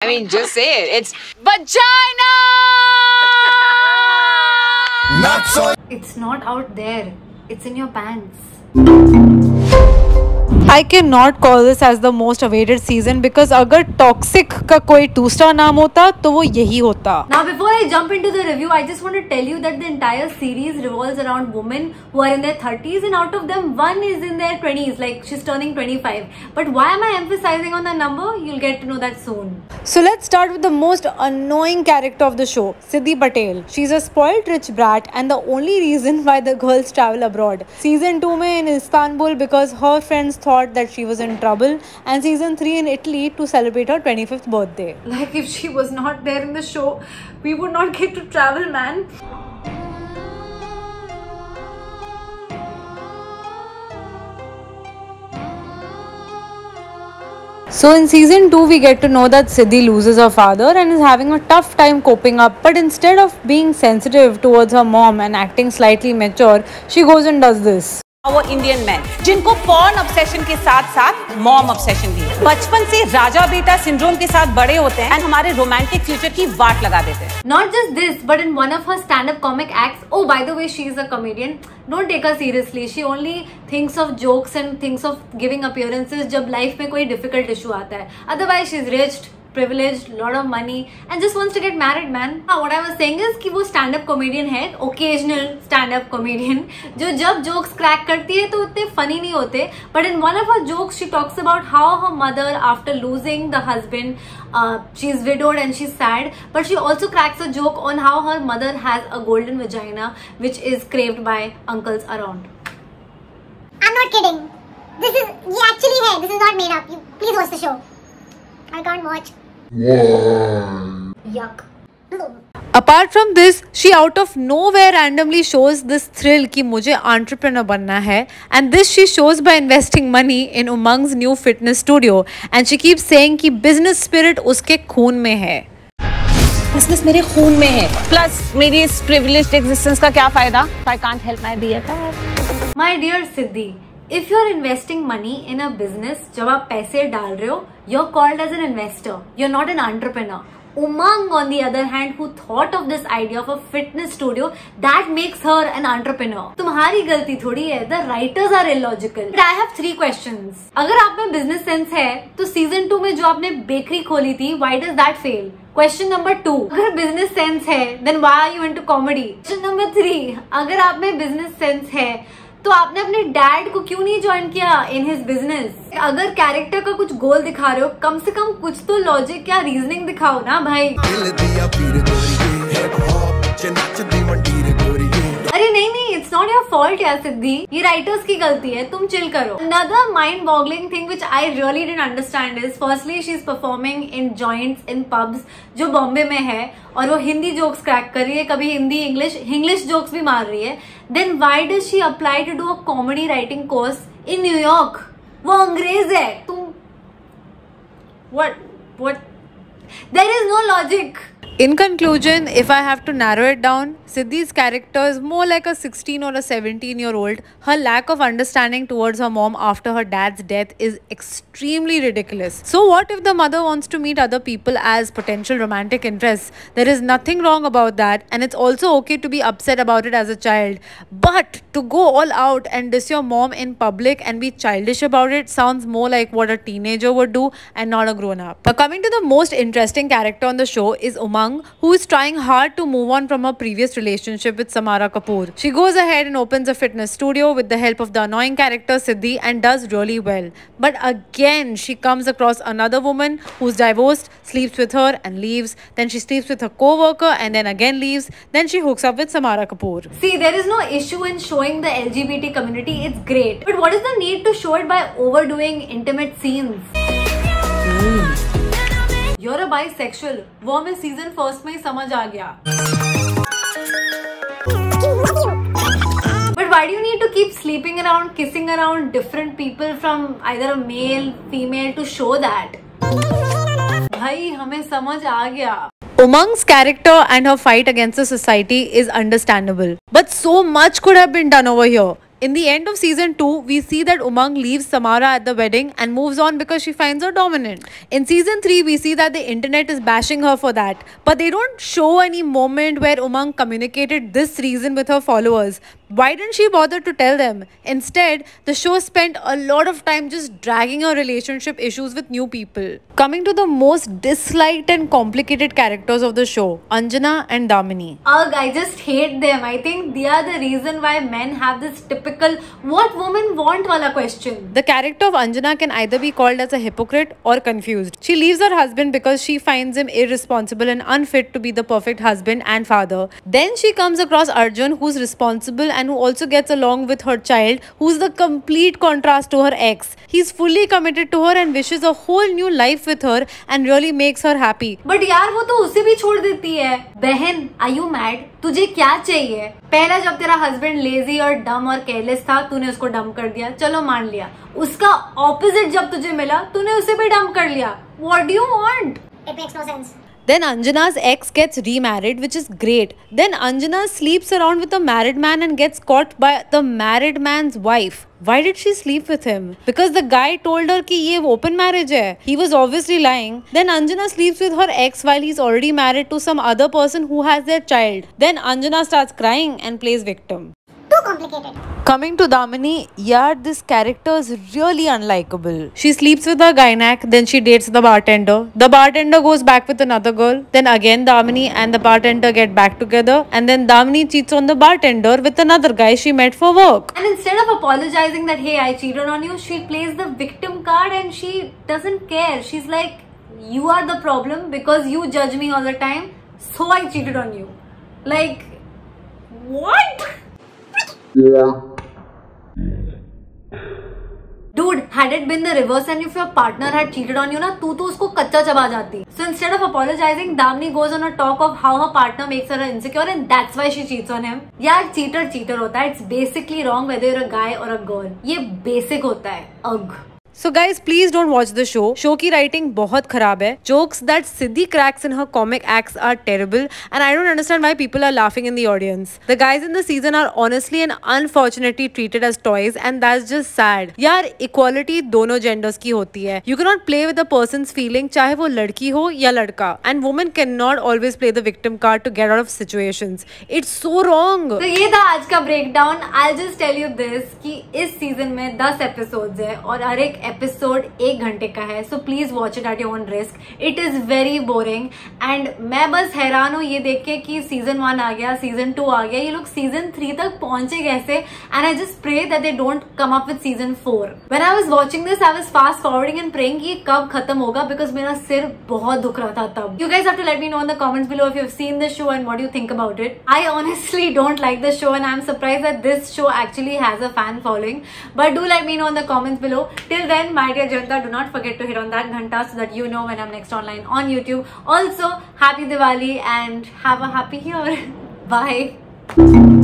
I mean, just say it. It's vagina! Not so. It's not out there. It's in your pants. I cannot call this as the most awaited season because अगर toxic का कोई 2-star नाम होता तो वो यही होता. Now before I jump into the review, I just want to tell you that the entire series revolves around women who are in their 30s and out of them one is in their 20s, like she's turning 25. But why am I emphasizing on the number? You'll get to know that soon. So let's start with the most annoying character of the show, Siddhi Patel. She's a spoiled rich brat and the only reason why the girls travel abroad. Season 2 में in Istanbul because her friends thought that she was in trouble, and season 3 in Italy to celebrate her 25th birthday. Like if she was not there in the show, we would not get to travel, man. So in season 2 we get to know that Siddhi loses her father and is having a tough time coping up, but instead of being sensitive towards her mom and acting slightly mature, she goes and does this. वो Indian man जिनको porn obsession के साथ साथ mom obsession भी है, बचपन से राजा बेटा सिंड्रोम के साथ बड़े होते हैं और हमारे रोमांटिक फ्यूचर की वाट लगा देते हैं. Not just this, but in one of her stand-up comic acts, oh by the way she is a comedian, don't take her seriously. She only thinks of jokes and thinks of giving appearances जब life में कोई difficult issue आता है. Otherwise she's rich, privileged, lot of money and just wants to get married, man. What I was saying is कि वो stand up comedian है, occasional stand up comedian जो जब jokes crack करती है तो उतने funny नहीं होते. But in one of her jokes she talks about how her mother after losing the husband, she's widowed and she's sad, but she also cracks a joke on how her mother has a golden vagina which is craved by uncles around. I'm not kidding. This is ये actually है. This is not made up. You please watch the show. I can't watch. Yuck. Apart from this, she out of nowhere randomly shows this thrill कि मुझे entrepreneur बनना है, and this she shows by investing money in Umang's new fitness studio, and she keeps saying कि business spirit उसके खून में है. Business मेरे खून में है, प्लस मेरी इस प्रिविलेज्ड एग्जिस्टेंस का क्या फायदा? I can't help my BFF. My dear Siddhi, if you're investing money in a business, जब आप पैसे डाल रहे हो, you're called as an investor. You're not an entrepreneur. Umang, on the other hand, who thought of this idea of a fitness studio, that makes her an entrepreneur. तुम्हारी गलती थोड़ी है. The writers are illogical. But I have 3 questions. अगर आप में business sense है, तो season 2 में जो आपने bakery खोली थी, why does that fail? Question number 2. अगर business sense है, then why are you into comedy? Question number 3. अगर आप में business sense है, तो आपने अपने डैड को क्यों नहीं ज्वाइन किया इन हिज बिजनेस? अगर कैरेक्टर का कुछ गोल दिखा रहे हो, कम से कम कुछ तो लॉजिक या रीजनिंग दिखाओ ना भाई. अरे नहीं, इट्स नॉट योर फॉल्ट यार सिद्धि, ये राइटर्स की गलती है, तुम चिल करो. Another mind boggling thing which I really didn't understand is firstly she is performing in joints in pubs जो बॉम्बे में है और वो हिंदी जोक्स क्रैक कर रही है, कभी हिंदी इंग्लिश जोक्स भी मार रही है. Then why does she apply to do a comedy writing course in New York? वो अंग्रेज है. तुम what there is no logic. In conclusion, if I have to narrow it down, Siddhi's character is more like a 16 or a 17-year-old. Her lack of understanding towards her mom after her dad's death is extremely ridiculous. So what if the mother wants to meet other people as potential romantic interests? There is nothing wrong about that, and it's also okay to be upset about it as a child. But to go all out and diss your mom in public and be childish about it sounds more like what a teenager would do and not a grown-up. But coming to the most interesting character on the show is Umang, who is trying hard to move on from her previous relationship with Samara Kapoor. She goes ahead and opens a fitness studio with the help of the annoying character Siddhi and does really well. But again, she comes across another woman who's divorced, sleeps with her and leaves. Then she sleeps with her co-worker and then again leaves. Then she hooks up with Samara Kapoor. See, there is no issue in showing the LGBT community. It's great. But what is the need to show it by overdoing intimate scenes? You're a bisexual. वो हमें season 1 में ही समझ आ गया. But why do you need to keep sleeping around, kissing around different people from either a male, female to show that? भाई हमें समझ आ गया. Umang's character and her fight against the society is understandable, but so much could have been done over here. In the end of season 2, we see that Umang leaves Samara at the wedding and moves on because she finds her dominant. In season 3, we see that the internet is bashing her for that, but they don't show any moment where Umang communicated this reason with her followers. Why didn't she bother to tell them? Instead, the show spent a lot of time just dragging her relationship issues with new people. Coming to the most disliked and complicated characters of the show, Anjana and Damini. Ugh, I just hate them. I think they are the reason why men have this typical what women want wala question. The character of Anjana can either be called as a hypocrite or confused. She leaves her husband because she finds him irresponsible and unfit to be the perfect husband and father. Then she comes across Arjun, who's responsible and who also gets along with her child, who's the complete contrast to her ex. He's fully committed to her and wishes a whole new life with her and really makes her happy. But यार वो तो उसे भी छोड़ देती है. बहन, are you mad? तुझे क्या चाहिए? पहला जब तेरा हस्बैंड लेजी और डम और केयरलेस था, तूने उसको डम कर दिया, चलो मान लिया. उसका ऑपोजिट जब तुझे मिला, तूने उसे भी डम कर लिया. What do you want? It makes no sense. Then Anjana's ex gets remarried, which is great. Then Anjana sleeps around with a married man and gets caught by the married man's wife. Why did she sleep with him? Because the guy told her कि ये open marriage है. He was obviously lying. Then Anjana sleeps with her ex while he's already married to some other person who has their child. Then Anjana starts crying and plays victim. Too complicated. Coming to Damini, yeah, this character is really unlikable. She sleeps with her gynac, then she dates the bartender. The bartender goes back with another girl. Then again Damini and the bartender get back together. And then Damini cheats on the bartender with another guy she met for work. And instead of apologizing that, hey, I cheated on you, she plays the victim card and she doesn't care. She's like, you are the problem because you judge me all the time, so I cheated on you. Like, what? Dude, had it been the reverse and if your partner had cheated on you, na, तू तो उसको कच्चा चबा जाती. So instead of apologizing, Damini goes on a talk of how her partner makes her insecure and that's why she cheats on him. यार cheater होता है. It's basically wrong whether you're a guy or a girl. ये basic होता है. Ugh. So guys, please don't watch the show. Show की writing बहुत खराब है. Jokes that Siddhi cracks in her comic acts are terrible and I don't understand why people are laughing in the audience. The guys in the season are honestly and unfortunately treated as toys and that's just sad. यार equality दोनों genders की होती है. You cannot play with a person's feeling चाहे वो लड़की हो या लड़का. And women cannot always play the victim card to get out of situations. It's so wrong. तो ये था आज का breakdown. I'll just tell you this कि इस season में 10 episodes है और हर एक एपिसोड 1 घंटे का है. So please watch it at your own risk. It is very boring and मैं बस हैरान हूँ ये देख के कि सीजन 1 आ गया, सीजन 2 आ गया, ये लोग सीजन 3 तक पहुंचे कैसे. And I just pray that they don't come up with season 4. When I was watching this I was fast forwarding and praying कि कब खत्म होगा बिकॉज मेरा सिर बहुत दुख रहा था तब. You guys have to let me know in the comments below if you have seen this show and what you think about it. I honestly don't like this show and I am surprised that this show actually has a fan following. But do let me know in the comments below. Till then, my dear Janata, do not forget to hit on that ghanta so that you know when I'm next online on YouTube. Also, happy Diwali and have a happy year. Bye.